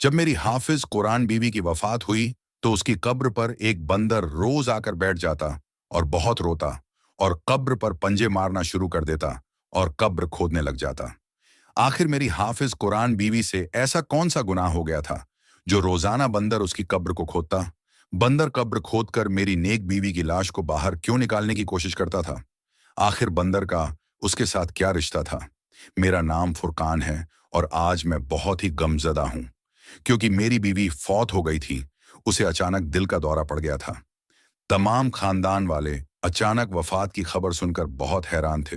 जब मेरी हाफिज कुरान बीवी की वफात हुई तो उसकी कब्र पर एक बंदर रोज आकर बैठ जाता और बहुत रोता और कब्र पर पंजे मारना शुरू कर देता और कब्र खोदने लग जाता। आखिर मेरी हाफिज कुरान बीवी से ऐसा कौन सा गुनाह हो गया था जो रोजाना बंदर उसकी कब्र को खोदता। बंदर कब्र खोदकर मेरी नेक बीवी की लाश को बाहर क्यों निकालने की कोशिश करता था? आखिर बंदर का उसके साथ क्या रिश्ता था? मेरा नाम फुरकान है और आज मैं बहुत ही गमजदा हूं क्योंकि मेरी बीवी फौत हो गई थी। उसे अचानक दिल का दौरा पड़ गया था। तमाम खानदान वाले अचानक वफात की खबर सुनकर बहुत हैरान थे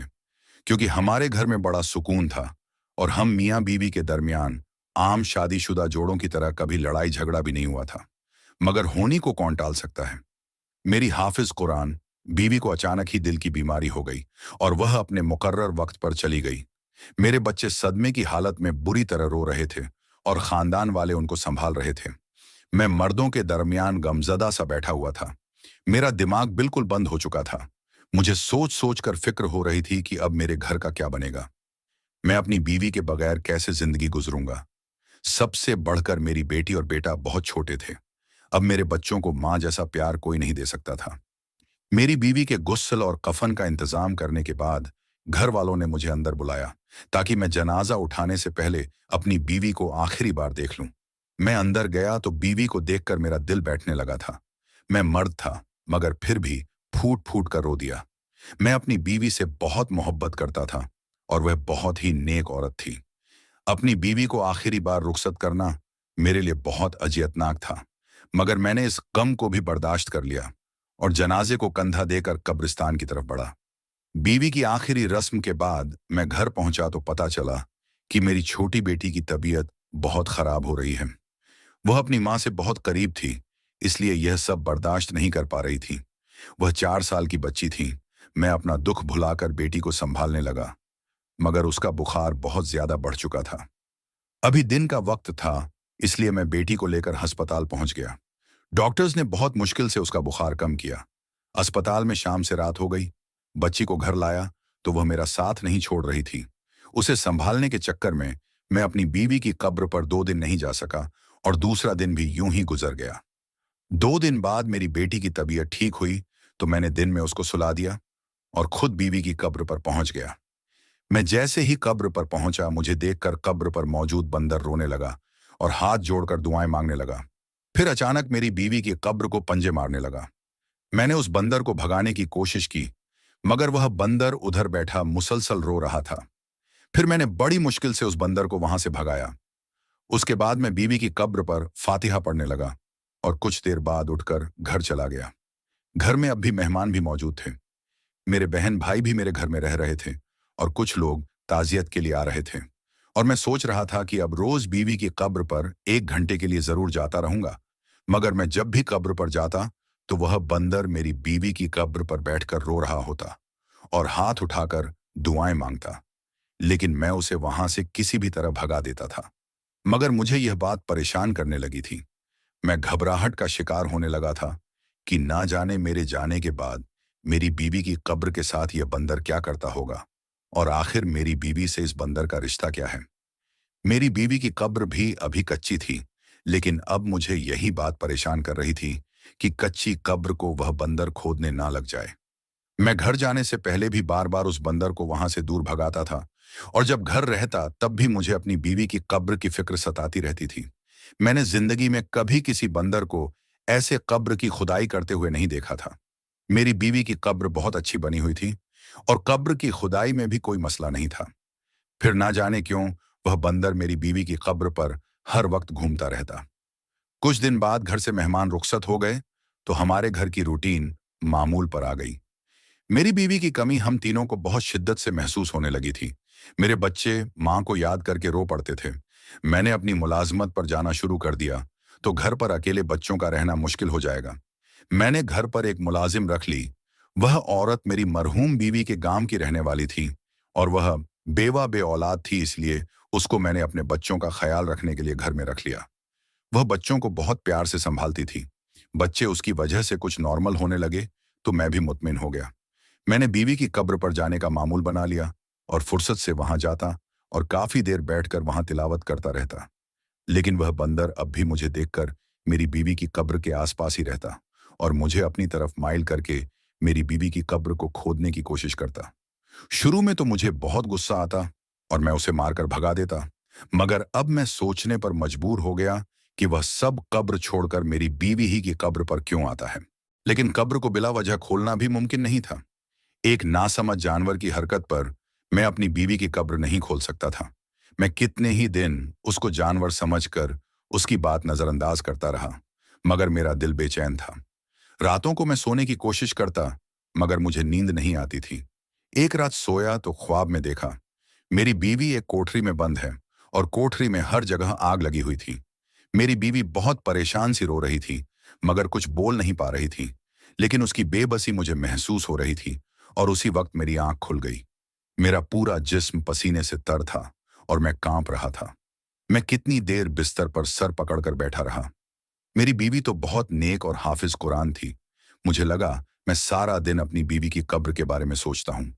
क्योंकि हमारे घर में बड़ा सुकून था और हम मियां बीवी के दरमियान आम शादीशुदा जोड़ों की तरह कभी लड़ाई झगड़ा भी नहीं हुआ था। मगर होनी को कौन टाल सकता है? मेरी हाफिज कुरान बीवी को अचानक ही दिल की बीमारी हो गई और वह अपने मुकर्रर वक्त पर चली गई। मेरे बच्चे सदमे की हालत में बुरी तरह रो रहे थे और खानदान वाले उनको संभाल रहे थे। मैं मर्दों के दरमियान गमजदा सा बैठा हुआ था। मेरा दिमाग बिल्कुल बंद हो चुका था। मुझे सोच सोच कर फिक्र हो रही थी कि अब मेरे घर का क्या बनेगा। मैं अपनी बीवी के बगैर कैसे जिंदगी गुजरूंगा। सबसे बढ़कर मेरी बेटी और बेटा बहुत छोटे थे। अब मेरे बच्चों को मां जैसा प्यार कोई नहीं दे सकता था। मेरी बीवी के गुस्ल और कफन का इंतजाम करने के बाद घर वालों ने मुझे अंदर बुलाया ताकि मैं जनाजा उठाने से पहले अपनी बीवी को आखिरी बार देख लूं। मैं अंदर गया तो बीवी को देखकर मेरा दिल बैठने लगा था। मैं मर्द था मगर फिर भी फूट फूट कर रो दिया। मैं अपनी बीवी से बहुत मोहब्बत करता था और वह बहुत ही नेक औरत थी। अपनी बीवी को आखिरी बार रुखसत करना मेरे लिए बहुत अजियतनाक था, मगर मैंने इस गम को भी बर्दाश्त कर लिया और जनाजे को कंधा देकर कब्रिस्तान की तरफ बढ़ा। बीवी की आखिरी रस्म के बाद मैं घर पहुंचा तो पता चला कि मेरी छोटी बेटी की तबीयत बहुत खराब हो रही है। वह अपनी मां से बहुत करीब थी, इसलिए यह सब बर्दाश्त नहीं कर पा रही थी। वह 4 साल की बच्ची थी। मैं अपना दुख भुलाकर बेटी को संभालने लगा, मगर उसका बुखार बहुत ज्यादा बढ़ चुका था। अभी दिन का वक्त था, इसलिए मैं बेटी को लेकर अस्पताल पहुंच गया। डॉक्टर्स ने बहुत मुश्किल से उसका बुखार कम किया। अस्पताल में शाम से रात हो गई। बच्ची को घर लाया तो वह मेरा साथ नहीं छोड़ रही थी। उसे संभालने के चक्कर में मैं अपनी बीवी की कब्र पर 2 दिन नहीं जा सका और दूसरा दिन भी यूं ही गुजर गया। 2 दिन बाद मेरी बेटी की तबीयत ठीक हुई तो मैंने दिन में उसको सुला दिया और खुद बीवी की कब्र पर पहुंच गया। मैं जैसे ही कब्र पर पहुंचा, मुझे देखकर कब्र पर मौजूद बंदर रोने लगा और हाथ जोड़कर दुआएं मांगने लगा। फिर अचानक मेरी बीवी की कब्र को पंजे मारने लगा। मैंने उस बंदर को भगाने की कोशिश की, मगर वह बंदर उधर बैठा मुसलसल रो रहा था। फिर मैंने बड़ी मुश्किल से उस बंदर को वहां से भगाया। उसके बाद मैं बीवी की कब्र पर फातिहा पढ़ने लगा और कुछ देर बाद उठकर घर चला गया। घर में अब भी मेहमान भी मौजूद थे। मेरे बहन भाई भी मेरे घर में रह रहे थे और कुछ लोग ताजियत के लिए आ रहे थे। और मैं सोच रहा था कि अब रोज बीवी की कब्र पर 1 घंटे के लिए जरूर जाता रहूंगा। मगर मैं जब भी कब्र पर जाता तो वह बंदर मेरी बीवी की कब्र पर बैठकर रो रहा होता और हाथ उठाकर दुआएं मांगता। लेकिन मैं उसे वहां से किसी भी तरह भगा देता था। मगर मुझे यह बात परेशान करने लगी थी। मैं घबराहट का शिकार होने लगा था कि ना जाने मेरे जाने के बाद मेरी बीवी की कब्र के साथ यह बंदर क्या करता होगा और आखिर मेरी बीवी से इस बंदर का रिश्ता क्या है। मेरी बीवी की कब्र भी अभी कच्ची थी, लेकिन अब मुझे यही बात परेशान कर रही थी कि कच्ची कब्र को वह बंदर खोदने ना लग जाए। मैं घर जाने से पहले भी बार बार उस बंदर को वहां से दूर भगाता था और जब घर रहता तब भी मुझे अपनी बीवी की कब्र की फिक्र सताती रहती थी। मैंने जिंदगी में कभी किसी बंदर को ऐसे कब्र की खुदाई करते हुए नहीं देखा था। मेरी बीवी की कब्र बहुत अच्छी बनी हुई थी और कब्र की खुदाई में भी कोई मसला नहीं था। फिर ना जाने क्यों वह बंदर मेरी बीवी की कब्र पर हर वक्त घूमता रहता। कुछ दिन बाद घर से मेहमान रुखसत हो गए तो हमारे घर की रूटीन मामूल पर आ गई। मेरी बीवी की कमी हम तीनों को बहुत शिद्दत से महसूस होने लगी थी। मेरे बच्चे मां को याद करके रो पड़ते थे। मैंने अपनी मुलाजमत पर जाना शुरू कर दिया तो घर पर अकेले बच्चों का रहना मुश्किल हो जाएगा। मैंने घर पर एक मुलाजिम रख ली। वह औरत मेरी मरहूम बीवी के गांव की रहने वाली थी और वह बेवा बे औलाद थी, इसलिए उसको मैंने अपने बच्चों का ख्याल रखने के लिए घर में रख लिया। वह बच्चों को बहुत प्यार से संभालती थी। बच्चे उसकी वजह से कुछ नॉर्मल होने लगे तो मैं भी मुतमिन हो गया। मैंने बीवी की कब्र पर जाने का मामूल बना लिया और फुर्सत से वहां जाता और काफी देर बैठकर वहां तिलावत करता रहता। लेकिन वह बंदर अब भी मुझे देखकर मेरी बीवी की कब्र के आसपास ही रहता और मुझे अपनी तरफ माइल करके मेरी बीवी की कब्र को खोदने की कोशिश करता। शुरू में तो मुझे बहुत गुस्सा आता और मैं उसे मारकर भगा देता, मगर अब मैं सोचने पर मजबूर हो गया कि वह सब कब्र छोड़कर मेरी बीवी ही की कब्र पर क्यों आता है। लेकिन कब्र को बिला वजह खोलना भी मुमकिन नहीं था। एक नासमझ जानवर की हरकत पर मैं अपनी बीवी की कब्र नहीं खोल सकता था। मैं कितने ही दिन उसको जानवर समझकर उसकी बात नजरअंदाज करता रहा, मगर मेरा दिल बेचैन था। रातों को मैं सोने की कोशिश करता, मगर मुझे नींद नहीं आती थी। एक रात सोया तो ख्वाब में देखा मेरी बीवी एक कोठरी में बंद है और कोठरी में हर जगह आग लगी हुई थी। मेरी बीवी बहुत परेशान सी रो रही थी, मगर कुछ बोल नहीं पा रही थी। लेकिन उसकी बेबसी मुझे महसूस हो रही थी और उसी वक्त मेरी आंख खुल गई। मेरा पूरा जिस्म पसीने से तर था और मैं कांप रहा था। मैं कितनी देर बिस्तर पर सर पकड़कर बैठा रहा। मेरी बीवी तो बहुत नेक और हाफिज कुरान थी। मुझे लगा मैं सारा दिन अपनी बीवी की कब्र के बारे में सोचता हूँ,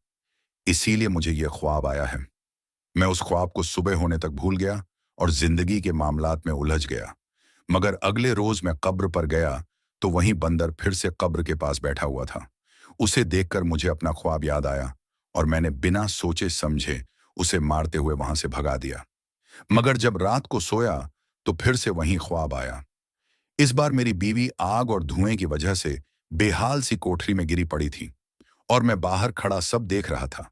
इसीलिए मुझे यह ख्वाब आया है। मैं उस ख्वाब को सुबह होने तक भूल गया और जिंदगी के मामलात में उलझ गया। मगर अगले रोज मैं कब्र पर गया तो वहीं बंदर फिर से कब्र के पास बैठा हुआ था। उसे देखकर मुझे अपना ख्वाब याद आया और मैंने बिना सोचे समझे उसे मारते हुए वहां से भगा दिया। मगर जब रात को सोया तो फिर से वही ख्वाब आया। इस बार मेरी बीवी आग और धुएं की वजह से बेहाल सी कोठरी में गिरी पड़ी थी और मैं बाहर खड़ा सब देख रहा था।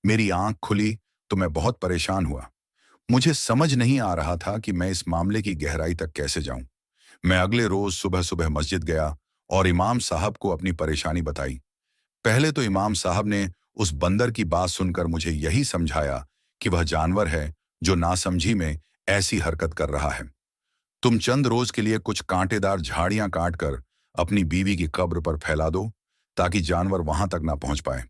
मेरी आंख खुली तो मैं बहुत परेशान हुआ। मुझे समझ नहीं आ रहा था कि मैं इस मामले की गहराई तक कैसे जाऊं। मैं अगले रोज सुबह सुबह मस्जिद गया और इमाम साहब को अपनी परेशानी बताई। पहले तो इमाम साहब ने उस बंदर की बात सुनकर मुझे यही समझाया कि वह जानवर है जो नासमझी में ऐसी हरकत कर रहा है। तुम चंद रोज के लिए कुछ कांटेदार झाड़ियां काटकर अपनी बीवी की कब्र पर फैला दो ताकि जानवर वहां तक ना पहुंच पाए।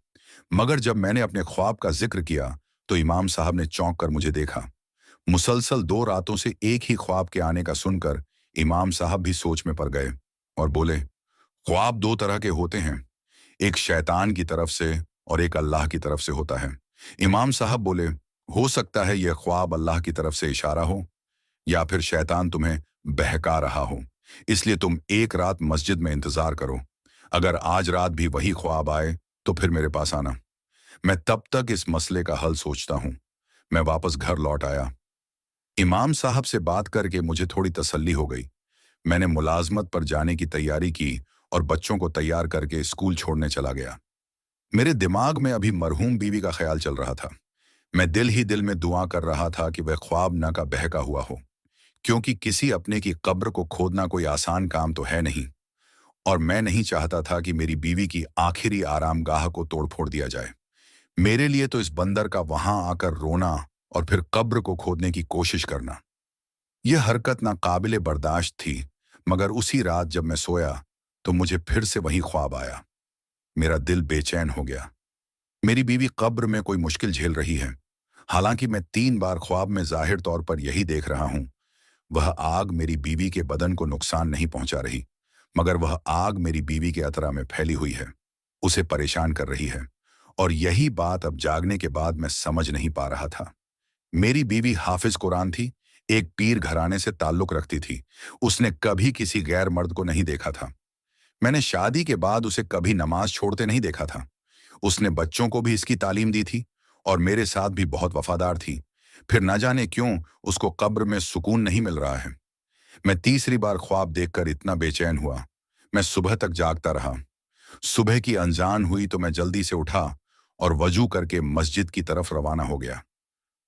मगर जब मैंने अपने ख्वाब का जिक्र किया तो इमाम साहब ने चौंक कर मुझे देखा। मुसलसल 2 रातों से एक ही ख्वाब के आने का सुनकर इमाम साहब भी सोच में पड़ गए और बोले, ख्वाब 2 तरह के होते हैं, एक शैतान की तरफ से और एक अल्लाह की तरफ से होता है। इमाम साहब बोले, हो सकता है यह ख्वाब अल्लाह की तरफ से इशारा हो या फिर शैतान तुम्हें बहका रहा हो। इसलिए तुम एक रात मस्जिद में इंतजार करो। अगर आज रात भी वही ख्वाब आए तो फिर मेरे पास आना। मैं तब तक इस मसले का हल सोचता हूँ। मैं वापस घर लौट आया। इमाम साहब से बात करके मुझे थोड़ी तसल्ली हो गई। मैंने मुलाजमत पर जाने की तैयारी की और बच्चों को तैयार करके स्कूल छोड़ने चला गया। मेरे दिमाग में अभी मरहूम बीवी का ख्याल चल रहा था। मैं दिल ही दिल में दुआ कर रहा था कि वह ख्वाब न का बहका हुआ हो, क्योंकि किसी अपने की कब्र को खोदना कोई आसान काम तो है नहीं और मैं नहीं चाहता था कि मेरी बीवी की आखिरी आरामगाह को तोड़-फोड़ दिया जाए। मेरे लिए तो इस बंदर का वहां आकर रोना और फिर कब्र को खोदने की कोशिश करना, यह हरकत नाकाबिले बर्दाश्त थी। मगर उसी रात जब मैं सोया तो मुझे फिर से वही ख्वाब आया। मेरा दिल बेचैन हो गया। मेरी बीवी कब्र में कोई मुश्किल झेल रही है। हालांकि मैं 3 बार ख्वाब में जाहिर तौर पर यही देख रहा हूं, वह आग मेरी बीवी के बदन को नुकसान नहीं पहुंचा रही, मगर वह आग मेरी बीवी के अतरा में फैली हुई है, उसे परेशान कर रही है। और यही बात अब जागने के बाद मैं समझ नहीं पा रहा था। मेरी बीवी हाफिज कुरान थी, एक पीर घराने से ताल्लुक रखती थी। उसने कभी किसी गैर मर्द को नहीं देखा था। मैंने शादी के बाद उसे कभी नमाज छोड़ते नहीं देखा था। उसने बच्चों को भी इसकी तालीम दी थी और मेरे साथ भी बहुत वफादार थी। फिर न जाने क्यों उसको कब्र में सुकून नहीं मिल रहा है। मैं तीसरी बार ख्वाब देखकर इतना बेचैन हुआ, मैं सुबह तक जागता रहा। सुबह की अनजान हुई तो मैं जल्दी से उठा और वजू करके मस्जिद की तरफ रवाना हो गया।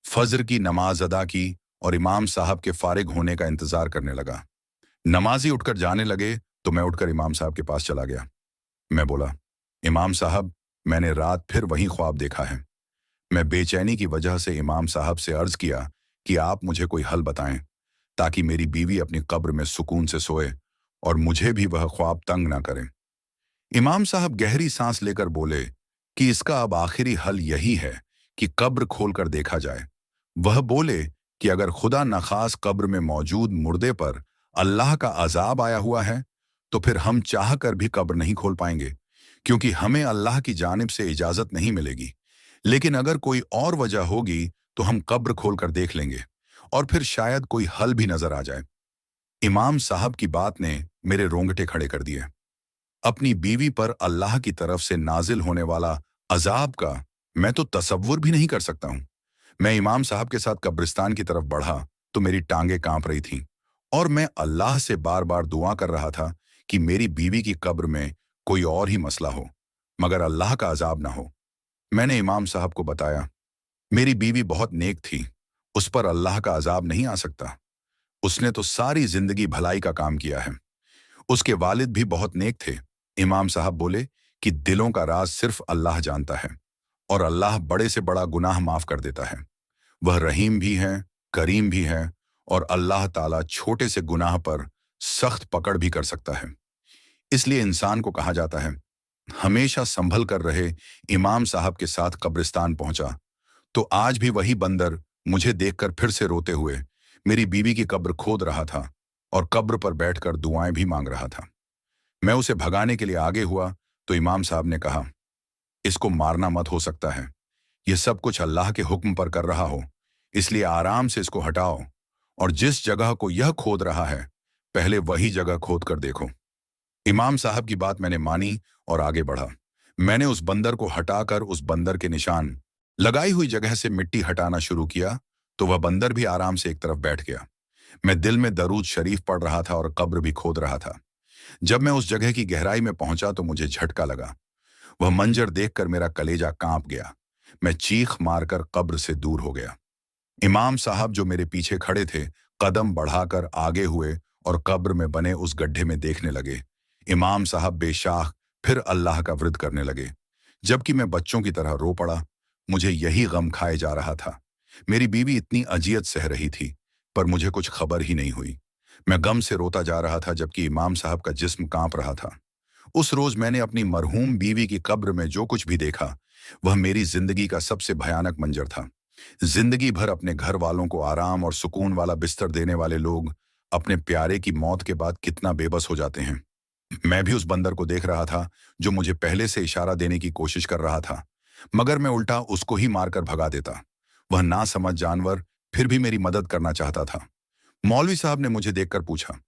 फजर की नमाज अदा की और इमाम साहब के फारिग होने का इंतजार करने लगा। नमाजी उठकर जाने लगे तो मैं उठकर इमाम साहब के पास चला गया। मैं बोला, इमाम साहब, मैंने रात फिर वही ख्वाब देखा है। मैं बेचैनी की वजह से इमाम साहब से अर्ज किया कि आप मुझे कोई हल बताएं ताकि मेरी बीवी अपनी कब्र में सुकून से सोए और मुझे भी वह ख्वाब तंग ना करें। इमाम साहब गहरी सांस लेकर बोले कि इसका अब आखिरी हल यही है कि कब्र खोलकर देखा जाए। वह बोले कि अगर खुदा नखास कब्र में मौजूद मुर्दे पर अल्लाह का अजाब आया हुआ है तो फिर हम चाह कर भी कब्र नहीं खोल पाएंगे, क्योंकि हमें अल्लाह की जानिब से इजाजत नहीं मिलेगी। लेकिन अगर कोई और वजह होगी तो हम कब्र खोलकर देख लेंगे और फिर शायद कोई हल भी नजर आ जाए। इमाम साहब की बात ने मेरे रोंगटे खड़े कर दिए। अपनी बीवी पर अल्लाह की तरफ से नाजिल होने वाला अजाब का मैं तो तसव्वुर भी नहीं कर सकता हूं। मैं इमाम साहब के साथ कब्रिस्तान की तरफ बढ़ा तो मेरी टांगें कांप रही थीं और मैं अल्लाह से बार बार दुआ कर रहा था कि मेरी बीवी की कब्र में कोई और ही मसला हो, मगर अल्लाह का अजाब ना हो। मैंने इमाम साहब को बताया, मेरी बीवी बहुत नेक थी, उस पर अल्लाह का अजाब नहीं आ सकता। उसने तो सारी जिंदगी भलाई का काम किया है। उसके वालिद भी बहुत नेक थे। इमाम साहब बोले कि दिलों का राज सिर्फ अल्लाह जानता है और अल्लाह बड़े से बड़ा गुनाह माफ कर देता है। वह रहीम भी है, करीम भी है और अल्लाह ताला छोटे से गुनाह पर सख्त पकड़ भी कर सकता है। इसलिए इंसान को कहा जाता है, हमेशा संभल कर रहे। इमाम साहब के साथ कब्रिस्तान पहुंचा तो आज भी वही बंदर मुझे देखकर फिर से रोते हुए मेरी बीवी की कब्र खोद रहा था और कब्र पर बैठकर दुआएं भी मांग रहा था। मैं उसे भगाने के लिए आगे हुआ तो इमाम साहब ने कहा, इसको मारना मत, हो सकता है यह सब कुछ अल्लाह के हुक्म पर कर रहा हो, इसलिए आराम से इसको हटाओ और जिस जगह को यह खोद रहा है पहले वही जगह खोद कर देखो। इमाम साहब की बात मैंने मानी और आगे बढ़ा। मैंने उस बंदर को हटाकर उस बंदर के निशान लगाई हुई जगह से मिट्टी हटाना शुरू किया तो वह बंदर भी आराम से एक तरफ बैठ गया। मैं दिल में दरूद शरीफ पढ़ रहा था और कब्र भी खोद रहा था। जब मैं उस जगह की गहराई में पहुंचा तो मुझे झटका लगा। वह मंजर देखकर मेरा कलेजा कांप गया। मैं चीख मारकर कब्र से दूर हो गया। इमाम साहब जो मेरे पीछे खड़े थे कदम बढ़ाकर आगे हुए और कब्र में बने उस गड्ढे में देखने लगे। इमाम साहब बेशाख फिर अल्लाह का विर्द करने लगे, जबकि मैं बच्चों की तरह रो पड़ा। मुझे यही गम खाए जा रहा था। मेरी बीवी इतनी अजियत सह रही थी पर मुझे कुछ खबर ही नहीं हुई। मैं गम से रोता जा रहा था जबकि इमाम साहब का जिस्म कांप रहा था। उस रोज मैंने अपनी मरहूम बीवी की कब्र में जो कुछ भी देखा वह मेरी जिंदगी का सबसे भयानक मंजर था। जिंदगी भर अपने घर वालों को आराम और सुकून वाला बिस्तर देने वाले लोग अपने प्यारे की मौत के बाद कितना बेबस हो जाते हैं। मैं भी उस बंदर को देख रहा था जो मुझे पहले से इशारा देने की कोशिश कर रहा था, मगर मैं उल्टा उसको ही मारकर भगा देता। वह नासमझ जानवर फिर भी मेरी मदद करना चाहता था। मौलवी साहब ने मुझे देखकर पूछा,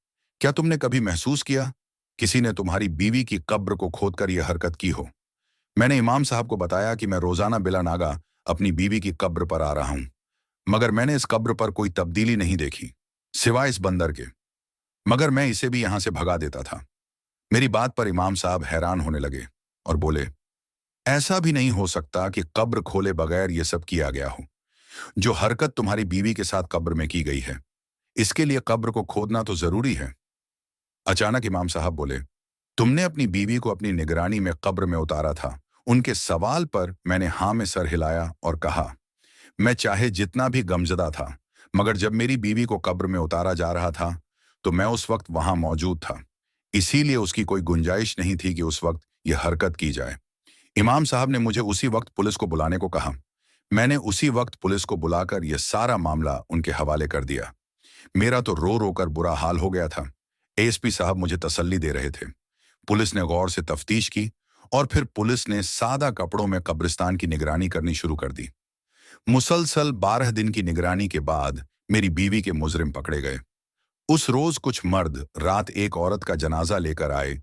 क्या तुमने कभी महसूस किया किसी ने तुम्हारी बीवी की कब्र को खोदकर यह हरकत की हो? मैंने इमाम साहब को बताया कि मैं रोजाना बिला नागा अपनी बीवी की कब्र पर आ रहा हूं, मगर मैंने इस कब्र पर कोई तब्दीली नहीं देखी सिवाय इस बंदर के, मगर मैं इसे भी यहां से भगा देता था। मेरी बात पर इमाम साहब हैरान होने लगे और बोले, ऐसा भी नहीं हो सकता कि कब्र खोले बगैर यह सब किया गया हो। जो हरकत तुम्हारी बीवी के साथ कब्र में की गई है, इसके लिए कब्र को खोदना तो जरूरी है। अचानक इमाम साहब बोले, तुमने अपनी बीवी को अपनी निगरानी में कब्र में उतारा था। उनके सवाल पर मैंने हाँ में सर हिलाया और कहा, मैं चाहे जितना भी गमजदा था, मगर जब मेरी बीवी को कब्र में उतारा जा रहा था तो मैं उस वक्त वहां मौजूद था, इसीलिए उसकी कोई गुंजाइश नहीं थी कि उस वक्त यह हरकत की जाए। इमाम साहब ने मुझे उसी वक्त पुलिस को बुलाने को कहा। मैंने उसी वक्त पुलिस को बुलाकर यह सारा मामला उनके हवाले कर दिया। मेरा तो रो रो कर बुरा हाल हो गया था। एएसपी साहब मुझे तसल्ली दे रहे थे। पुलिस ने गौर से तफ्तीश की और फिर पुलिस ने सादा कपड़ों में कब्रिस्तान की निगरानी करनी शुरू कर दी। मुसलसल 12 दिन की निगरानी के बाद मेरी बीवी के मुजरिम पकड़े गए। उस रोज कुछ मर्द रात एक औरत का जनाजा लेकर आए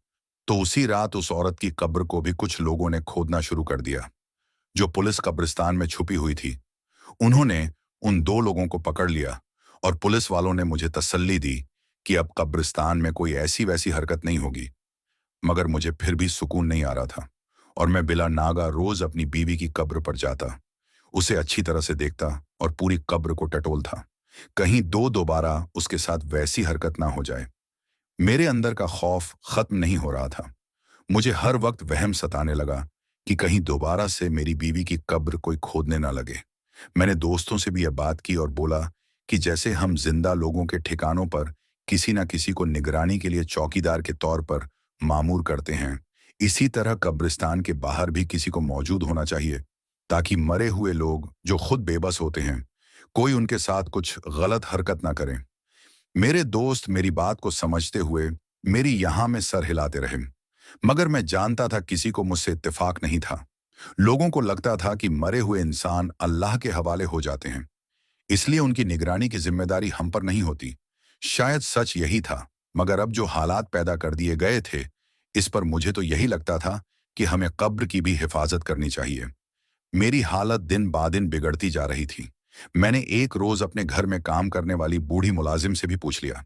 तो उसी रात उस औरत की कब्र को भी कुछ लोगों ने खोदना शुरू कर दिया जो पुलिस कब्रिस्तान में छुपी हुई थी। उन्होंने उन 2 लोगों को पकड़ लिया और पुलिस वालों ने मुझे तसल्ली दी कि अब कब्रिस्तान में कोई ऐसी वैसी हरकत नहीं होगी, मगर मुझे फिर भी सुकून नहीं आ रहा था और मैं बिला नागा रोज अपनी बीवी की कब्र पर जाता, उसे अच्छी तरह से देखता और पूरी कब्र को टटोलता, कहीं दोबारा उसके साथ वैसी हरकत ना हो जाए। मेरे अंदर का खौफ खत्म नहीं हो रहा था। मुझे हर वक्त वहम सताने लगा कि कहीं दोबारा से मेरी बीवी की कब्र कोई खोदने ना लगे। मैंने दोस्तों से भी यह बात की और बोला कि जैसे हम जिंदा लोगों के ठिकानों पर किसी न किसी को निगरानी के लिए चौकीदार के तौर पर मामूर करते हैं, इसी तरह कब्रिस्तान के बाहर भी किसी को मौजूद होना चाहिए ताकि मरे हुए लोग जो खुद बेबस होते हैं कोई उनके साथ कुछ गलत हरकत ना करें। मेरे दोस्त मेरी बात को समझते हुए मेरी यहां में सर हिलाते रहे, मगर मैं जानता था किसी को मुझसे इत्तेफाक नहीं था। लोगों को लगता था कि मरे हुए इंसान अल्लाह के हवाले हो जाते हैं, इसलिए उनकी निगरानी की जिम्मेदारी हम पर नहीं होती। शायद सच यही था, मगर अब जो हालात पैदा कर दिए गए थे, इस पर मुझे तो यही लगता था कि हमें कब्र की भी हिफाजत करनी चाहिए। मेरी हालत दिन ब दिन बिगड़ती जा रही थी। मैंने एक रोज अपने घर में काम करने वाली बूढ़ी मुलाजिम से भी पूछ लिया,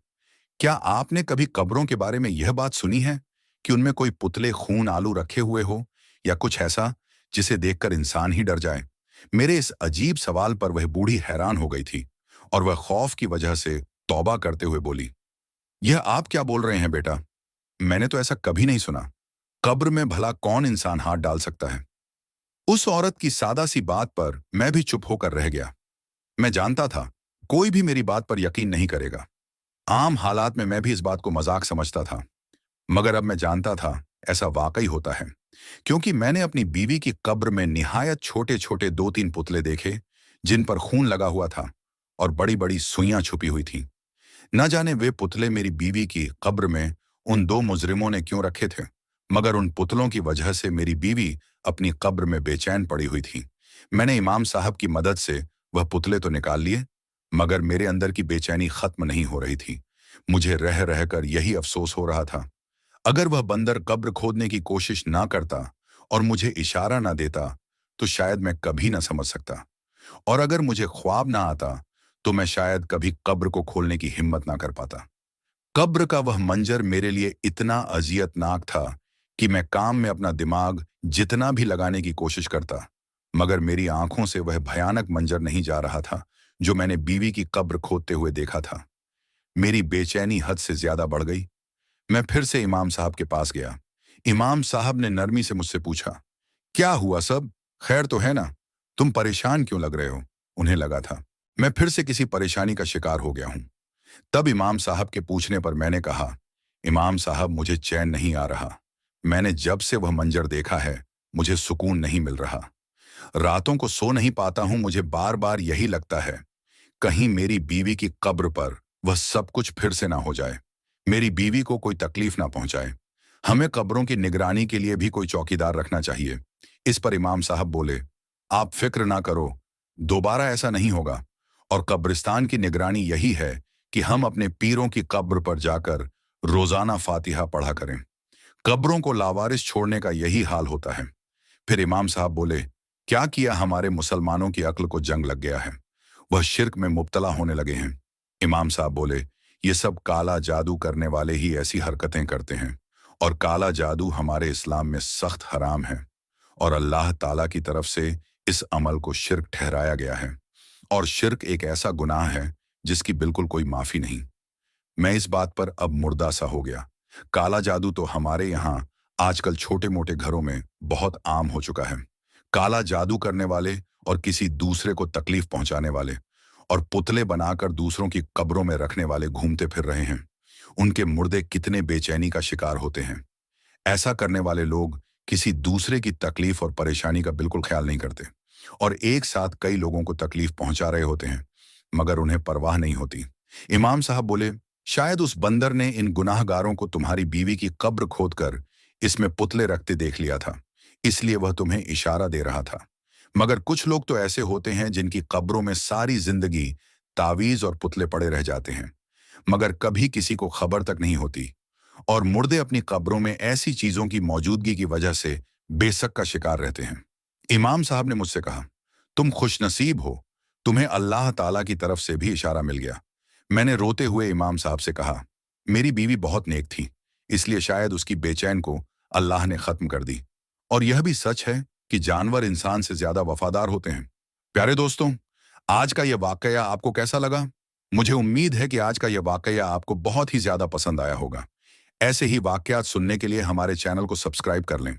क्या आपने कभी कब्रों के बारे में यह बात सुनी है कि उनमें कोई पुतले खून आलू रखे हुए हो या कुछ ऐसा जिसे देखकर इंसान ही डर जाए? मेरे इस अजीब सवाल पर वह बूढ़ी हैरान हो गई थी और वह खौफ की वजह से तौबा करते हुए बोली, यह आप क्या बोल रहे हैं बेटा? मैंने तो ऐसा कभी नहीं सुना। कब्र में भला कौन इंसान हाथ डाल सकता है? उस औरत की सादा सी बात पर मैं भी चुप होकर रह गया। मैं जानता था कोई भी मेरी बात पर यकीन नहीं करेगा। आम हालात में मैं भी इस बात को मजाक समझता था, मगर अब मैं जानता था ऐसा वाकई होता है, क्योंकि मैंने अपनी बीवी की कब्र में निहायत छोटे छोटे 2-3 पुतले देखे जिन पर खून लगा हुआ था और बड़ी बड़ी सुइयां छुपी हुई थीं। न जाने वे पुतले मेरी बीवी की कब्र में उन 2 मुजरिमों ने क्यों रखे थे, मगर उन पुतलों की वजह से मेरी बीवी अपनी कब्र में बेचैन पड़ी हुई थी। मैंने इमाम साहब की मदद से वह पुतले तो निकाल लिए, मगर मेरे अंदर की बेचैनी खत्म नहीं हो रही थी। मुझे रह रहकर यही अफसोस हो रहा था, अगर वह बंदर कब्र खोदने की कोशिश ना करता और मुझे इशारा ना देता, तो शायद मैं कभी ना समझ सकता। और अगर मुझे ख्वाब ना आता, तो मैं शायद कभी कब्र को खोलने की हिम्मत ना कर पाता। कब्र का वह मंजर मेरे लिए इतना अजियतनाक था कि मैं काम में अपना दिमाग जितना भी लगाने की कोशिश करता, मगर मेरी आंखों से वह भयानक मंजर नहीं जा रहा था जो मैंने बीवी की कब्र खोदते हुए देखा था। मेरी बेचैनी हद से ज्यादा बढ़ गई। मैं फिर से इमाम साहब के पास गया। इमाम साहब ने नरमी से मुझसे पूछा, क्या हुआ सब? खैर तो है ना? तुम परेशान क्यों लग रहे हो? उन्हें लगा था मैं फिर से किसी परेशानी का शिकार हो गया हूं। तब इमाम साहब के पूछने पर मैंने कहा, इमाम साहब मुझे चैन नहीं आ रहा। मैंने जब से वह मंजर देखा है, मुझे सुकून नहीं मिल रहा। रातों को सो नहीं पाता हूं। मुझे बार बार यही लगता है, कहीं मेरी बीवी की कब्र पर वह सब कुछ फिर से ना हो जाए, मेरी बीवी को कोई तकलीफ ना पहुंचाए। हमें कब्रों की निगरानी के लिए भी कोई चौकीदार रखना चाहिए। इस पर इमाम साहब बोले, आप फिक्र ना करो, दोबारा ऐसा नहीं होगा। और कब्रिस्तान की निगरानी यही है कि हम अपने पीरों की कब्र पर जाकर रोजाना फातिहा पढ़ा करें। कब्रों को लावारिस छोड़ने का यही हाल होता है। फिर इमाम साहब बोले, क्या किया हमारे मुसलमानों की अक्ल को जंग लग गया है, वह शिर्क में मुब्तला होने लगे हैं। इमाम साहब बोले, ये सब काला जादू करने वाले ही ऐसी हरकतें करते हैं, और काला जादू हमारे इस्लाम में सख्त हराम है, और अल्लाह ताला की तरफ से इस अमल को शिर्क ठहराया गया है, और शिर्क एक ऐसा गुनाह है जिसकी बिल्कुल कोई माफी नहीं। मैं इस बात पर अब मुर्दा सा हो गया। काला जादू तो हमारे यहाँ आजकल छोटे मोटे घरों में बहुत आम हो चुका है। काला जादू करने वाले और किसी दूसरे को तकलीफ पहुंचाने वाले और पुतले बनाकर दूसरों की कब्रों में रखने वाले घूमते फिर रहे हैं। उनके मुर्दे कितने बेचैनी का शिकार होते हैं। ऐसा करने वाले लोग किसी दूसरे की तकलीफ और परेशानी का बिल्कुल ख्याल नहीं करते और एक साथ कई लोगों को तकलीफ पहुंचा रहे होते हैं, मगर उन्हें परवाह नहीं होती। इमाम साहब बोले, शायद उस बंदर ने इन गुनाहगारों को तुम्हारी बीवी की कब्र खोदकर इसमें पुतले रखते देख लिया था, इसलिए वह तुम्हें इशारा दे रहा था। मगर कुछ लोग तो ऐसे होते हैं जिनकी कब्रों में सारी जिंदगी तावीज और पुतले पड़े रह जाते हैं, मगर कभी किसी को खबर तक नहीं होती, और मुर्दे अपनी कब्रों में ऐसी चीजों की मौजूदगी की वजह से बेशक का शिकार रहते हैं। इमाम साहब ने मुझसे कहा, तुम खुशनसीब हो, तुम्हें अल्लाह ताला की तरफ से भी इशारा मिल गया। मैंने रोते हुए इमाम साहब से कहा, मेरी बीवी बहुत नेक थी, इसलिए शायद उसकी बेचैन को अल्लाह ने खत्म कर दी। और यह भी सच है कि जानवर इंसान से ज्यादा वफादार होते हैं। प्यारे दोस्तों, आज का यह वाकया आपको कैसा लगा? मुझे उम्मीद है कि आज का यह वाकया आपको बहुत ही ज्यादा पसंद आया होगा। ऐसे ही वाकयात सुनने के लिए हमारे चैनल को सब्सक्राइब कर लें।